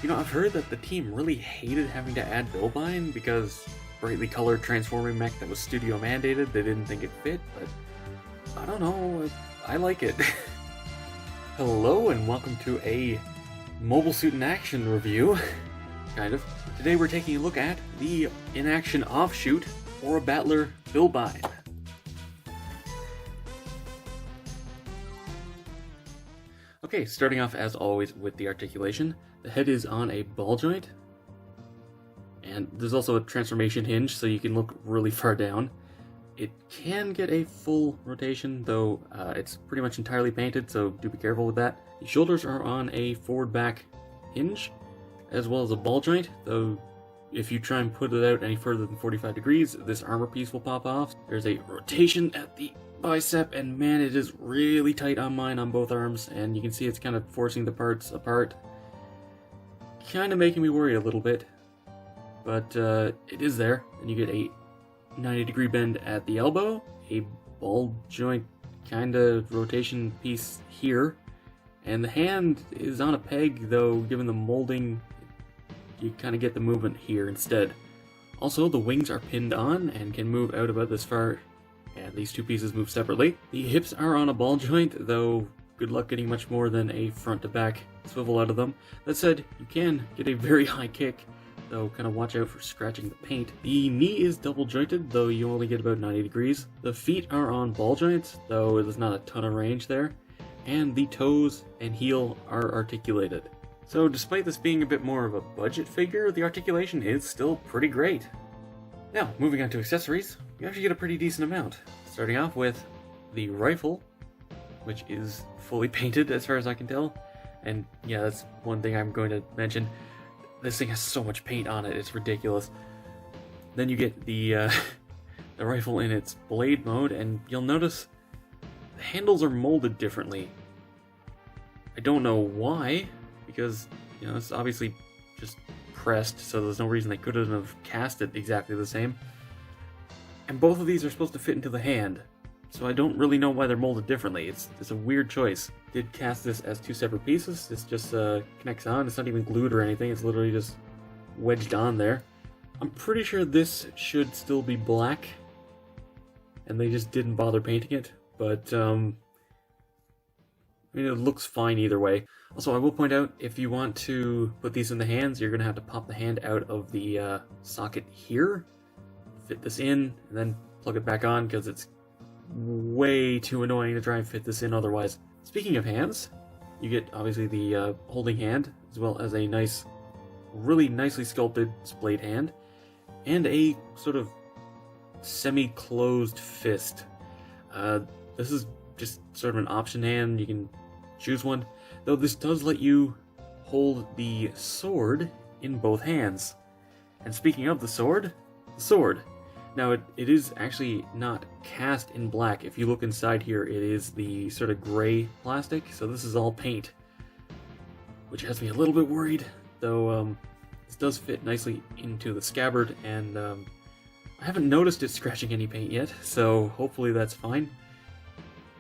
You know, I've heard that the team really hated having to add Billbine because brightly colored transforming mech that was studio mandated, they didn't think it fit, but I don't know, I like it. Hello and welcome to a Mobile Suit in Action review, kind of. Today we're taking a look at the in-action Offshoot Aura Battler Billbine. Okay, starting off as always with the articulation. The head is on a ball joint, and there's also a transformation hinge so you can look really far down. It can get a full rotation, though it's pretty much entirely painted, so do be careful with that. The shoulders are on a forward-back hinge, as well as a ball joint, though if you try and put it out any further than 45 degrees, this armor piece will pop off. There's a rotation at the bicep, and man, it is really tight on mine on both arms, and you can see it's kind of forcing the parts apart. Kind of making me worry a little bit, but it is there. And you get a 90-degree bend at the elbow, a ball joint kind of rotation piece here, and the hand is on a peg, though given the molding, you kind of get the movement here instead. Also, the wings are pinned on and can move out about this far, and these two pieces move separately. The hips are on a ball joint, though good luck getting much more than a front to back swivel out of them. That said, you can get a very high kick, though kind of watch out for scratching the paint. The knee is double jointed, though you only get about 90 degrees. The feet are on ball joints, though there's not a ton of range there. And the toes and heel are articulated. So despite this being a bit more of a budget figure, the articulation is still pretty great. Now, moving on to accessories, you actually get a pretty decent amount. Starting off with the rifle, which is fully painted as far as I can tell. And yeah, that's one thing I'm going to mention. This thing has so much paint on it, it's ridiculous. Then you get the rifle in its blade mode, and you'll notice the handles are molded differently. I don't know why, because you know it's obviously just pressed, so there's no reason they couldn't have cast it exactly the same. And both of these are supposed to fit into the hand, so I don't really know why they're molded differently. It's a weird choice. Did cast this as two separate pieces. This just connects on. It's not even glued or anything. It's literally just wedged on there. I'm pretty sure this should still be black, and they just didn't bother painting it. But I mean, it looks fine either way. Also, I will point out, if you want to put these in the hands, you're going to have to pop the hand out of the socket here, fit this in, and then plug it back on, because it's way too annoying to try and fit this in otherwise. Speaking of hands, you get obviously the holding hand, as well as a nice, really nicely sculpted splayed hand, and a sort of semi-closed fist. This is just sort of an option hand, you can choose one, though this does let you hold the sword in both hands. And speaking of the sword, now it is actually not cast in black. If you look inside here, it is the sort of gray plastic, so this is all paint, which has me a little bit worried, though this does fit nicely into the scabbard, and I haven't noticed it scratching any paint yet, so hopefully that's fine.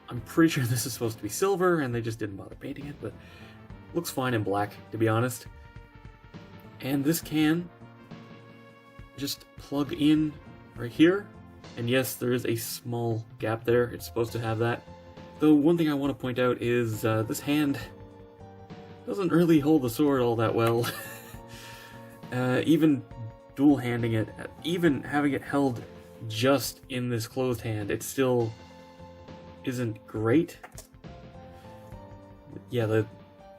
I'm pretty sure this is supposed to be silver, and they just didn't bother painting it, but looks fine in black, to be honest. And this can just plug in right here, and yes, there is a small gap there. It's supposed to have that. Though one thing I want to point out is this hand doesn't really hold the sword all that well. Even dual handing it, even having it held just in this closed hand, it still isn't great. Yeah,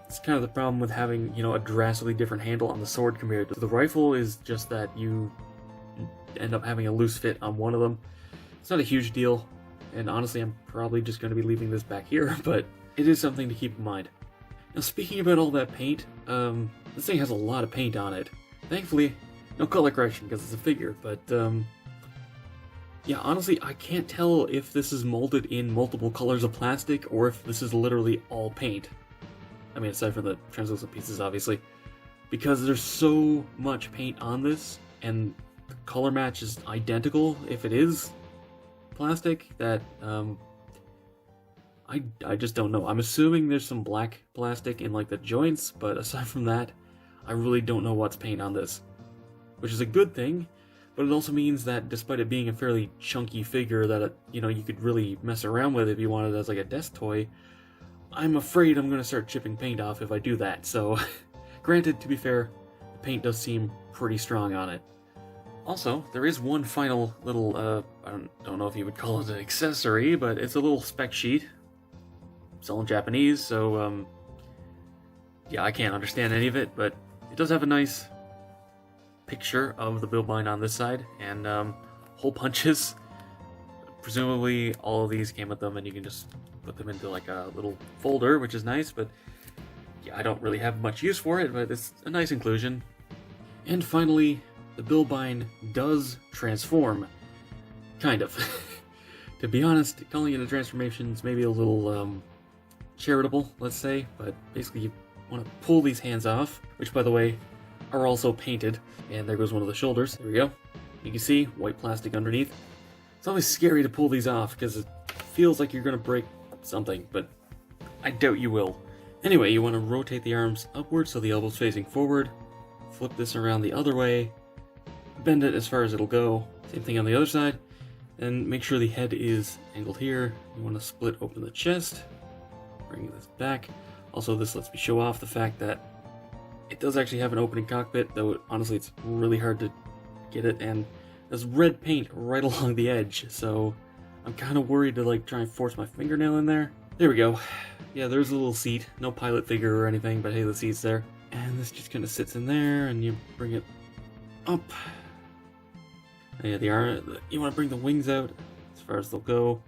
it's kind of the problem with having, you know, a drastically different handle on the sword compared to the rifle, is just that you end up having a loose fit on one of them. It's not a huge deal, and honestly I'm probably just going to be leaving this back here, but it is something to keep in mind. Now, speaking about all that paint, this thing has a lot of paint on it. Thankfully, no color correction because it's a figure, but yeah, honestly, I can't tell if this is molded in multiple colors of plastic or if this is literally all paint. I mean, aside from the translucent pieces, obviously, because there's so much paint on this, and the color match is identical if it is plastic, that I just don't know. I'm assuming there's some black plastic in like the joints, but aside from that, I really don't know what's paint on this. Which is a good thing, but it also means that despite it being a fairly chunky figure that, you could really mess around with if you wanted it as like a desk toy, I'm afraid I'm going to start chipping paint off if I do that, so granted, to be fair, the paint does seem pretty strong on it. Also, there is one final little, I don't know if you would call it an accessory, but it's a little spec sheet. It's all in Japanese, so, yeah, I can't understand any of it, but it does have a nice picture of the Billbine on this side, and, hole punches. Presumably, all of these came with them, and you can just put them into, like, a little folder, which is nice, but, yeah, I don't really have much use for it, but it's a nice inclusion. And finally, the Billbine does transform. Kind of. To be honest, calling it a transformation is maybe a little, charitable, let's say, but basically you want to pull these hands off, which, by the way, are also painted. And there goes one of the shoulders. There we go. You can see white plastic underneath. It's always scary to pull these off because it feels like you're going to break something, but I doubt you will. Anyway, you want to rotate the arms upward so the elbow's facing forward. Flip this around the other way. Bend it as far as it'll go. Same thing on the other side. And make sure the head is angled here. You want to split open the chest. Bring this back. Also, this lets me show off the fact that it does actually have an opening cockpit, though honestly it's really hard to get it, and there's red paint right along the edge, so I'm kind of worried to like try and force my fingernail in there. There we go. Yeah, there's a little seat. No pilot figure or anything, but hey, the seat's there. And this just kind of sits in there, and you bring it up. And yeah, the arm, you want to bring the wings out as far as they'll go.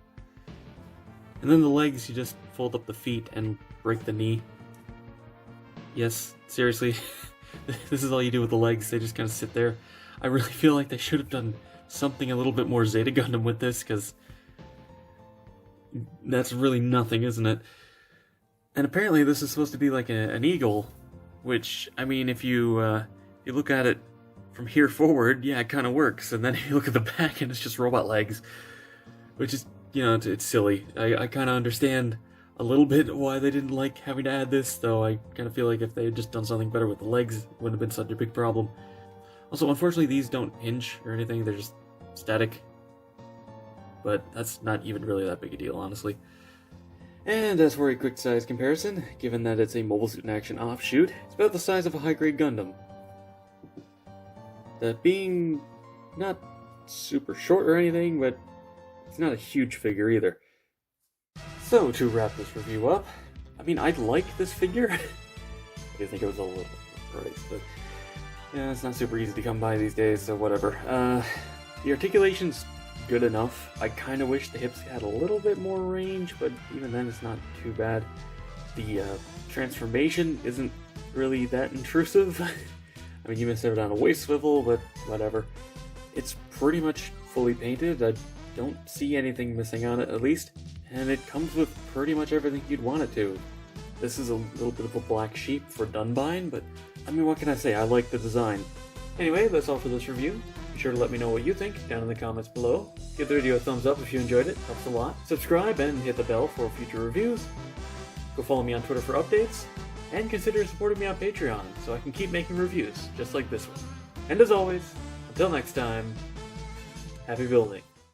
And then the legs, you just fold up the feet and break the knee. Yes, seriously, this is all you do with the legs, they just kind of sit there. I really feel like they should have done something a little bit more Zeta Gundam with this, because that's really nothing, isn't it? And apparently this is supposed to be like an eagle, which, I mean, if you look at it from here forward, yeah, it kind of works, and then if you look at the back and it's just robot legs, which is, it's silly. I kind of understand a little bit why they didn't like having to add this, though I kind of feel like if they had just done something better with the legs, it wouldn't have been such a big problem. Also, unfortunately, these don't hinge or anything, they're just static. But that's not even really that big a deal, honestly. And as for a quick size comparison, given that it's a Mobile Suit in Action offshoot, it's about the size of a high-grade Gundam. That being not super short or anything, but it's not a huge figure either. So, to wrap this review up, I mean, I like this figure. I do think it was a little priced, but yeah, it's not super easy to come by these days, so whatever. The articulation's good enough. I kind of wish the hips had a little bit more range, but even then it's not too bad. The transformation isn't really that intrusive. I mean, you miss out on a waist swivel, but whatever. It's pretty much fully painted. I don't see anything missing on it, at least. And it comes with pretty much everything you'd want it to. This is a little bit of a black sheep for Dunbine, but I mean, what can I say? I like the design. Anyway, that's all for this review. Be sure to let me know what you think down in the comments below. Give the video a thumbs up if you enjoyed it, helps a lot. Subscribe and hit the bell for future reviews. Go follow me on Twitter for updates. And consider supporting me on Patreon so I can keep making reviews just like this one. And as always, until next time, happy building.